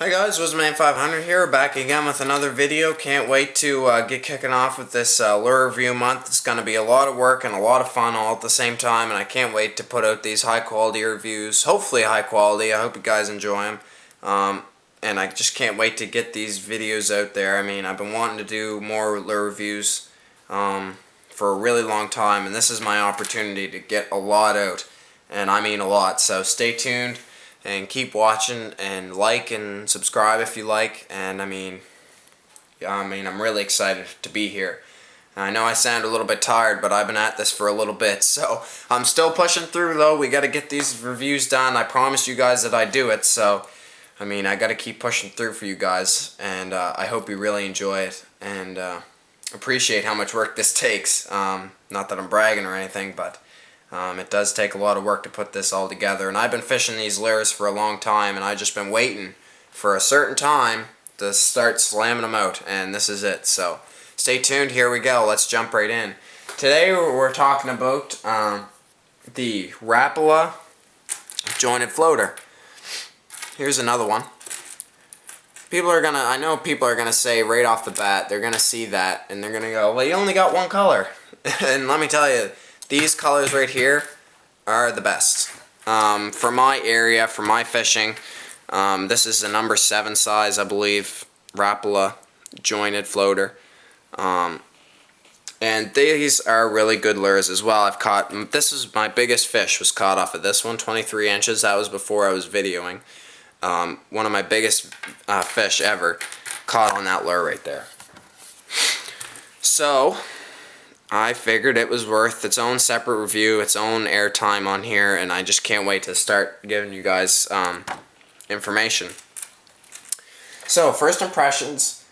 Hi guys, WizMan500 here, back again with another video. Can't wait to get kicking off with this lure review month. It's going to be a lot of work and a lot of fun all at the same time, and I can't wait to put out these high quality reviews. Hopefully high quality. I hope you guys enjoy them. And I just can't wait to get these videos out there. I mean, I've been wanting to do more lure reviews for a really long time, and this is my opportunity to get a lot out, and I mean a lot. So stay tuned and keep watching and like and subscribe if you like. And I'm really excited to be here. I know I sound a little bit tired, but I've been at this for a little bit, so I'm still pushing through though. We got to get these reviews done. I promised you guys that I'd do it, so I got to keep pushing through for you guys, and I hope you really enjoy it and appreciate how much work this takes. Not that I'm bragging or anything, but it does take a lot of work to put this all together, and I've been fishing these lures for a long time, and I've just been waiting for a certain time to start slamming them out, and this is it. So stay tuned, here we go, let's jump right in. Today we're talking about the Rapala jointed floater. Here's another one. I know people are gonna say right off the bat, they're gonna see that and they're gonna go, well, you only got one color. And let me tell you, these colors right here are the best. For my area, for my fishing, this is the number 7 size, I believe, Rapala jointed floater. And these are really good lures as well. This is my biggest fish, was caught off of this one, 23 inches. That was before I was videoing. One of my biggest fish ever caught on that lure right there. So I figured it was worth its own separate review, its own airtime on here, and I just can't wait to start giving you guys information. So first impressions,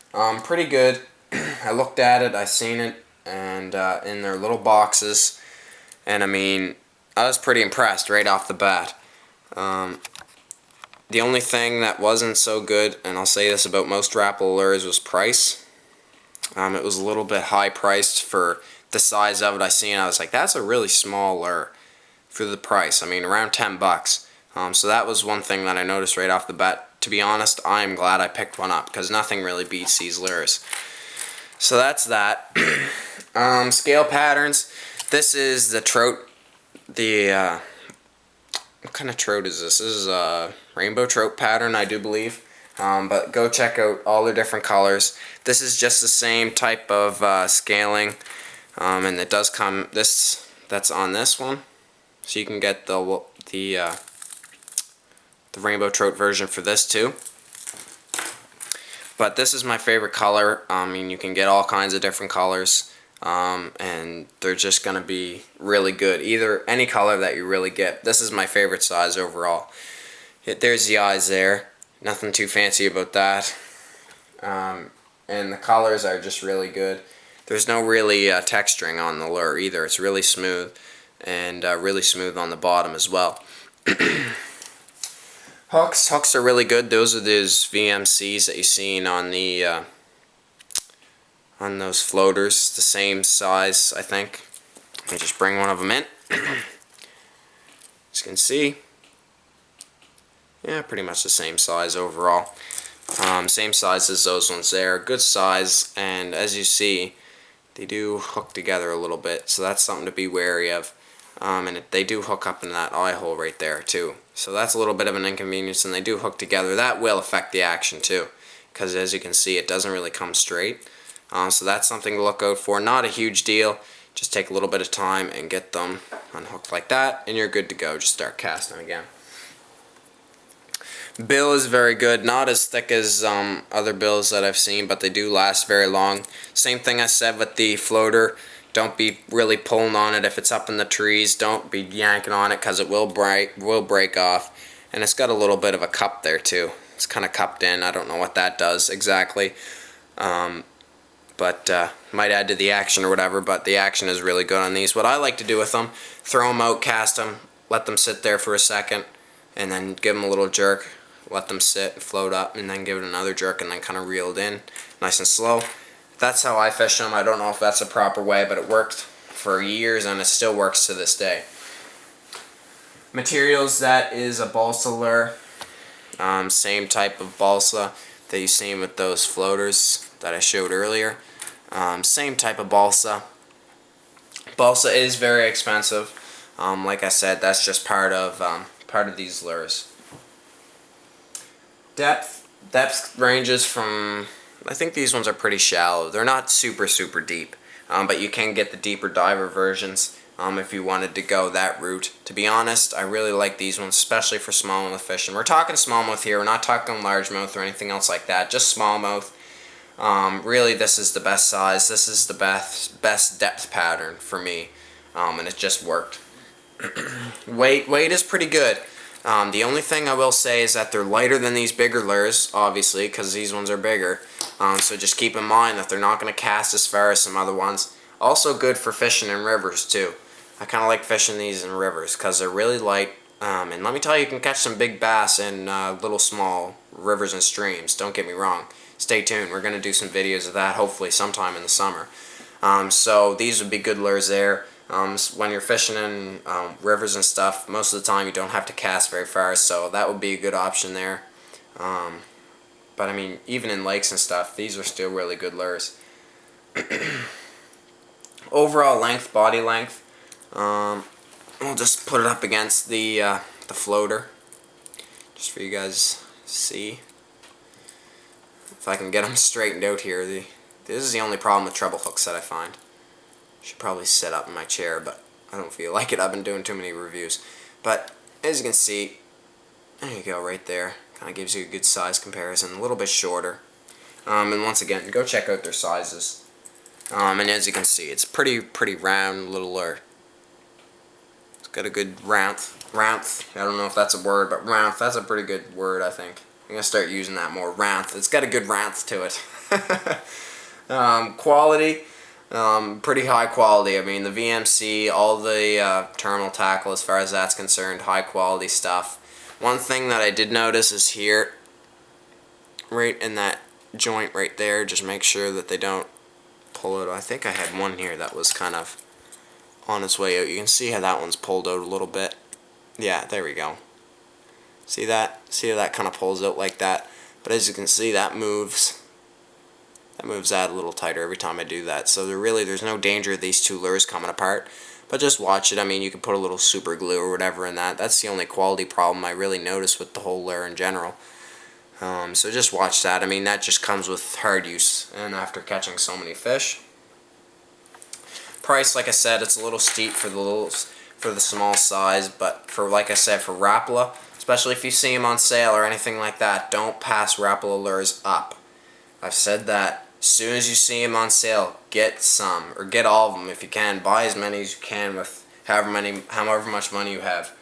pretty good. I looked at it, I seen it, and in their little boxes, and I was pretty impressed right off the bat. The only thing that wasn't so good, and I'll say this about most Rapala lures, was price. It was a little bit high priced for the size of it. I was like, that's a really small lure for the price. Around 10 bucks. So that was one thing that I noticed right off the bat. To be honest, I'm glad I picked one up, because nothing really beats these lures. So that's that. Scale patterns. This is the trout. What kind of trout is this? This is a rainbow trout pattern, I do believe. But go check out all the different colors. This is just the same type of scaling. And it does come, that's on this one, so you can get the rainbow trout version for this too. But this is my favorite color. You can get all kinds of different colors, and they're just gonna be really good. Any color that you really get. This is my favorite size overall. There's the eyes there. Nothing too fancy about that. And the colors are just really good. There's no really texturing on the lure either. It's really smooth, and really smooth on the bottom as well. Hooks are really good. Those are those VMCs that you've seen on those floaters. The same size, I think. Let me just bring one of them in. As you can see, yeah, pretty much the same size overall. Same size as those ones there. Good size, and as you see, they do hook together a little bit, so that's something to be wary of. And they do hook up in that eye hole right there too, so that's a little bit of an inconvenience, and they do hook together. That will affect the action too, because as you can see, it doesn't really come straight. So that's something to look out for. Not a huge deal, just take a little bit of time and get them unhooked like that, and you're good to go. Just start casting again. Bill is very good, not as thick as other bills that I've seen, but they do last very long. Same thing I said with the floater. Don't be really pulling on it if it's up in the trees. Don't be yanking on it, because it will break off. And it's got a little bit of a cup there too. It's kind of cupped in. I don't know what that does exactly, but might add to the action or whatever. But the action is really good on these. What I like to do with them: throw them out, cast them, let them sit there for a second, and then give them a little jerk. Let them sit and float up, and then give it another jerk, and then kind of reel it in nice and slow. That's how I fish them. I don't know if that's the proper way, but it worked for years, and it still works to this day. Materials, that is a balsa lure. Same type of balsa that you seen with those floaters that I showed earlier. Same type of balsa. Balsa is very expensive. Like I said, that's just part of these lures. Depth ranges from, I think these ones are pretty shallow. They're not super deep, but you can get the deeper diver versions if you wanted to go that route. To be honest, I really like these ones, especially for smallmouth fishing. We're talking smallmouth here. We're not talking largemouth or anything else like that. Just smallmouth. Really, this is the best size. This is the best depth pattern for me, and it just worked. Weight is pretty good. The only thing I will say is that they're lighter than these bigger lures, obviously, because these ones are bigger. So just keep in mind that they're not going to cast as far as some other ones. Also good for fishing in rivers too. I kind of like fishing these in rivers because they're really light. And let me tell you, you can catch some big bass in little small rivers and streams. Don't get me wrong. Stay tuned. We're going to do some videos of that hopefully sometime in the summer. So these would be good lures there. When you're fishing in rivers and stuff, most of the time you don't have to cast very far, so that would be a good option there. But I mean, even in lakes and stuff, these are still really good lures. Overall length, body length, we'll just put it up against the floater, just for you guys to see. If I can get them straightened out here. This is the only problem with treble hooks that I find. Should probably sit up in my chair, but I don't feel like it. I've been doing too many reviews. But as you can see, there you go, right there. Kind of gives you a good size comparison. A little bit shorter. And once again, go check out their sizes. And as you can see, it's pretty round little lure. It's got a good rounth. I don't know if that's a word, but rounth, that's a pretty good word, I think. I'm going to start using that more. Rounth. It's got a good rounth to it. Quality. Pretty high quality. I mean, the VMC, all the terminal tackle, as far as that's concerned, high quality stuff. One thing that I did notice is here, right in that joint right there, just make sure that they don't pull it. I think I had one here that was kind of on its way out. You can see how that one's pulled out a little bit. Yeah, there we go. See that? See how that kind of pulls out like that? But as you can see, that moves. That moves out a little tighter every time I do that. So there's no danger of these two lures coming apart. But just watch it. I mean, you can put a little super glue or whatever in that. That's the only quality problem I really notice with the whole lure in general. So just watch that. I mean, that just comes with hard use and after catching so many fish. Price, like I said, it's a little steep for the small size, but for, like I said, for Rapala, especially if you see them on sale or anything like that, don't pass Rapala lures up. I've said that. As soon as you see them on sale, get some, or get all of them if you can. Buy as many as you can with however much money you have,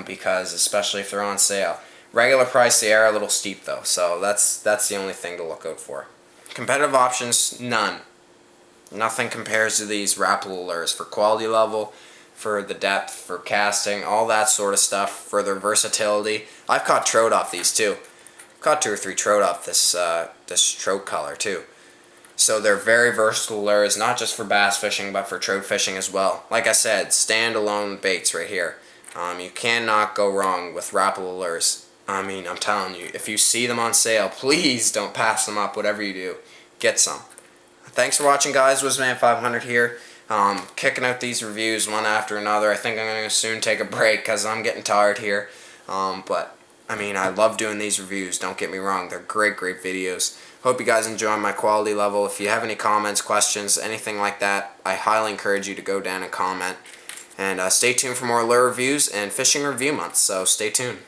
because especially if they're on sale. Regular price, they are a little steep though, so that's the only thing to look out for. Competitive options, none. Nothing compares to these Rapala lures for quality level, for the depth, for casting, all that sort of stuff, for their versatility. I've caught trout off these too. Caught 2 or 3 trout off this trout color too. So they're very versatile lures, not just for bass fishing, but for trout fishing as well. Like I said, standalone baits right here. You cannot go wrong with Rapala lures. I mean, I'm telling you, if you see them on sale, please don't pass them up. Whatever you do, get some. Thanks for watching, guys. WizMan500 here. Kicking out these reviews one after another. I think I'm going to soon take a break because I'm getting tired here. But I mean, I love doing these reviews, don't get me wrong. They're great videos. Hope you guys enjoy my quality level. If you have any comments, questions, anything like that, I highly encourage you to go down and comment. And stay tuned for more lure reviews and fishing review months, so stay tuned.